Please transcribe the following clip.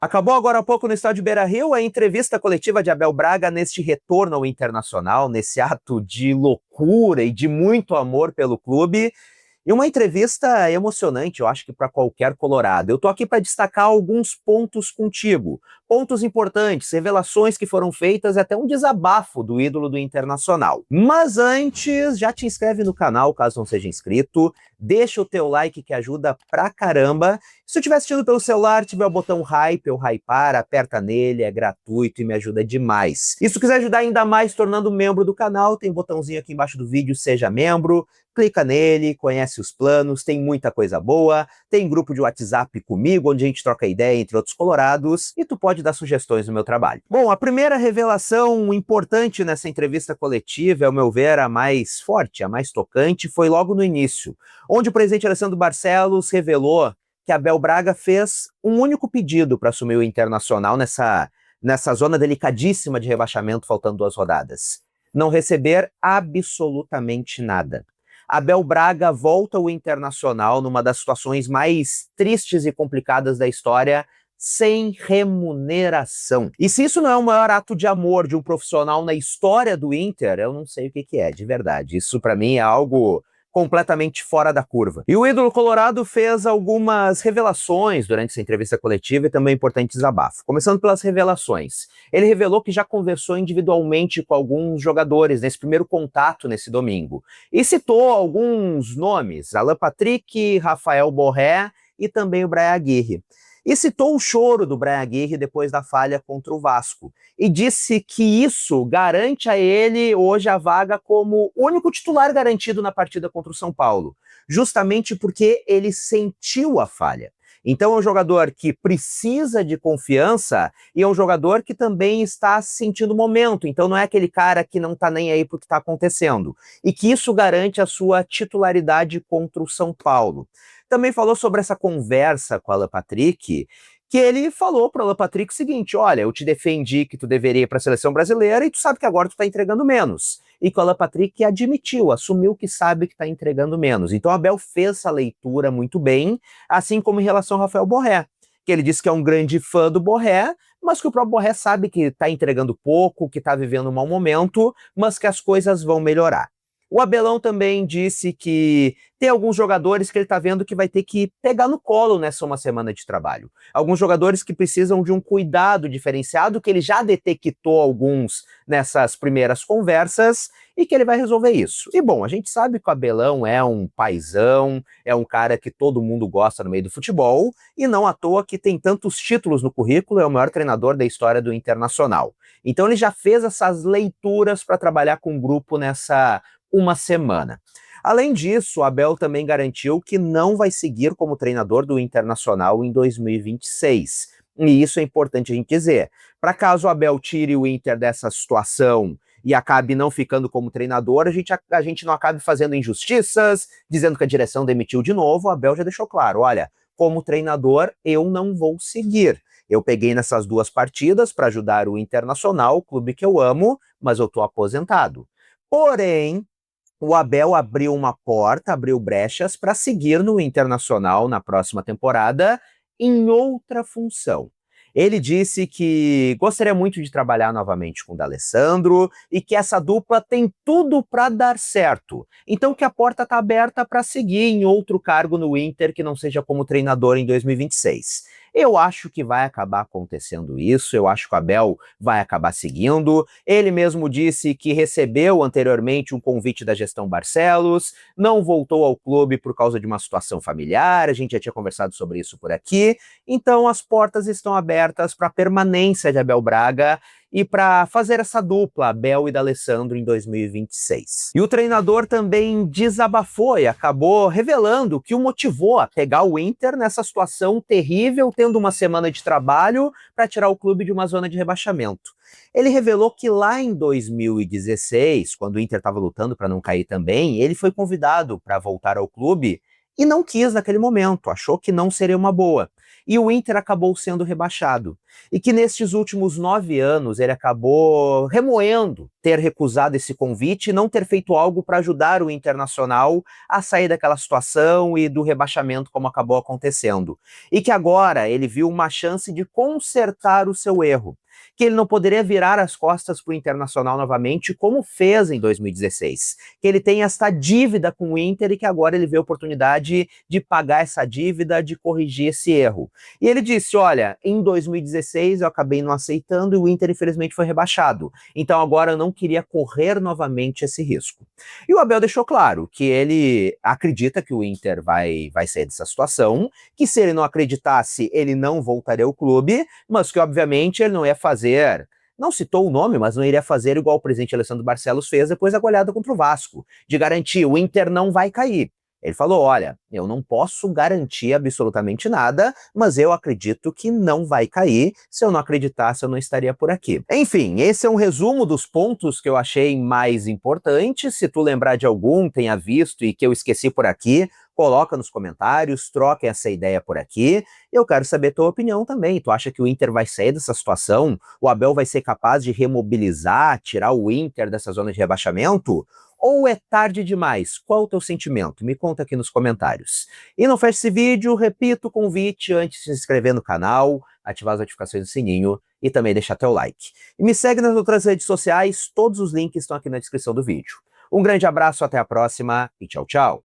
Acabou agora há pouco no estádio Beira-Rio a entrevista coletiva de Abel Braga neste retorno ao Internacional, nesse ato de loucura e de muito amor pelo clube. E uma entrevista emocionante, eu acho que para qualquer colorado. Eu tô aqui para destacar alguns pontos contigo, pontos importantes, revelações que foram feitas, até um desabafo do ídolo do Internacional. Mas antes, já te inscreve no canal, caso não seja inscrito, deixa o teu like que ajuda pra caramba. Se tu estiver assistindo pelo celular, tiver o botão hype ou hypar, aperta nele, é gratuito e me ajuda demais. E se tu quiser ajudar ainda mais tornando membro do canal, tem um botãozinho aqui embaixo do vídeo, seja membro. Clica nele, conhece os planos, tem muita coisa boa, tem grupo de WhatsApp comigo, onde a gente troca ideia entre outros colorados, e tu pode dar sugestões no meu trabalho. Bom, a primeira revelação importante nessa entrevista coletiva, ao meu ver, a mais forte, a mais tocante, foi logo no início, onde o presidente Alessandro Barcelos revelou que Abel Braga fez um único pedido para assumir o Internacional nessa zona delicadíssima de rebaixamento, faltando 2 rodadas. Não receber absolutamente nada. Abel Braga volta ao Internacional numa das situações mais tristes e complicadas da história, sem remuneração. E se isso não é o maior ato de amor de um profissional na história do Inter, eu não sei o que é, de verdade. Isso para mim é algo completamente fora da curva. E o ídolo colorado fez algumas revelações durante essa entrevista coletiva e também importante desabafo. Começando pelas revelações. Ele revelou que já conversou individualmente com alguns jogadores nesse primeiro contato nesse domingo. E citou alguns nomes, Alan Patrick, Rafael Borré e também o Bryan Aguirre. E citou o choro do Bryan Aguirre depois da falha contra o Vasco. E disse que isso garante a ele hoje a vaga como único titular garantido na partida contra o São Paulo. Justamente porque ele sentiu a falha. Então é um jogador que precisa de confiança e é um jogador que também está sentindo o momento. Então não é aquele cara que não está nem aí para o que está acontecendo. E que isso garante a sua titularidade contra o São Paulo. Também falou sobre essa conversa com o Alan Patrick, que ele falou para o Alan Patrick o seguinte: olha, eu te defendi que tu deveria ir para a seleção brasileira e tu sabe que agora tu está entregando menos. E que o Alan Patrick admitiu, assumiu que sabe que está entregando menos. Então o Abel fez essa leitura muito bem, assim como em relação ao Rafael Borré, que ele disse que é um grande fã do Borré, mas que o próprio Borré sabe que está entregando pouco, que está vivendo um mau momento, mas que as coisas vão melhorar. O Abelão também disse que tem alguns jogadores que ele está vendo que vai ter que pegar no colo nessa uma semana de trabalho. Alguns jogadores que precisam de um cuidado diferenciado, que ele já detectou alguns nessas primeiras conversas e que ele vai resolver isso. E bom, a gente sabe que o Abelão é um paizão, é um cara que todo mundo gosta no meio do futebol e não à toa que tem tantos títulos no currículo, é o maior treinador da história do Internacional. Então ele já fez essas leituras para trabalhar com o grupo nessa uma semana. Além disso, o Abel também garantiu que não vai seguir como treinador do Internacional em 2026. E isso é importante a gente dizer. Para caso o Abel tire o Inter dessa situação e acabe não ficando como treinador, a gente não acabe fazendo injustiças, dizendo que a direção demitiu de novo. O Abel já deixou claro, olha, como treinador eu não vou seguir. Eu peguei nessas 2 partidas para ajudar o Internacional, o clube que eu amo, mas eu estou aposentado. Porém, o Abel abriu uma porta, abriu brechas para seguir no Internacional na próxima temporada em outra função. Ele disse que gostaria muito de trabalhar novamente com o D'Alessandro e que essa dupla tem tudo para dar certo. Então que a porta está aberta para seguir em outro cargo no Inter que não seja como treinador em 2026. Eu acho que vai acabar acontecendo isso, eu acho que o Abel vai acabar seguindo. Ele mesmo disse que recebeu anteriormente um convite da gestão Barcelos, não voltou ao clube por causa de uma situação familiar, a gente já tinha conversado sobre isso por aqui, então as portas estão abertas para a permanência de Abel Braga e para fazer essa dupla, Abel e D'Alessandro, em 2026. E o treinador também desabafou e acabou revelando o que o motivou a pegar o Inter nessa situação terrível, tendo uma semana de trabalho para tirar o clube de uma zona de rebaixamento. Ele revelou que lá em 2016, quando o Inter estava lutando para não cair também, ele foi convidado para voltar ao clube e não quis naquele momento, achou que não seria uma boa. E o Inter acabou sendo rebaixado. E que nestes últimos 9 anos ele acabou remoendo ter recusado esse convite e não ter feito algo para ajudar o Internacional a sair daquela situação e do rebaixamento como acabou acontecendo. E que agora ele viu uma chance de consertar o seu erro, que ele não poderia virar as costas para o Internacional novamente, como fez em 2016. Que ele tem esta dívida com o Inter e que agora ele vê a oportunidade de pagar essa dívida, de corrigir esse erro. E ele disse, olha, em 2016 eu acabei não aceitando e o Inter infelizmente foi rebaixado. Então agora eu não queria correr novamente esse risco. E o Abel deixou claro que ele acredita que o Inter vai sair dessa situação, que se ele não acreditasse, ele não voltaria ao clube, mas que obviamente ele não ia fazer, não citou o nome, mas não iria fazer igual o presidente Alessandro Barcelos fez depois da goleada contra o Vasco, de garantir, o Inter não vai cair. Ele falou, olha, eu não posso garantir absolutamente nada, mas eu acredito que não vai cair. Se eu não acreditasse, eu não estaria por aqui. Enfim, esse é um resumo dos pontos que eu achei mais importantes. Se tu lembrar de algum, tenha visto e que eu esqueci por aqui, coloca nos comentários, troquem essa ideia por aqui. Eu quero saber a tua opinião também. Tu acha que o Inter vai sair dessa situação? O Abel vai ser capaz de remobilizar, tirar o Inter dessa zona de rebaixamento? Ou é tarde demais? Qual o teu sentimento? Me conta aqui nos comentários. E não feche esse vídeo, repito o convite antes de se inscrever no canal, ativar as notificações do sininho e também deixar teu like. E me segue nas outras redes sociais, todos os links estão aqui na descrição do vídeo. Um grande abraço, até a próxima e tchau, tchau!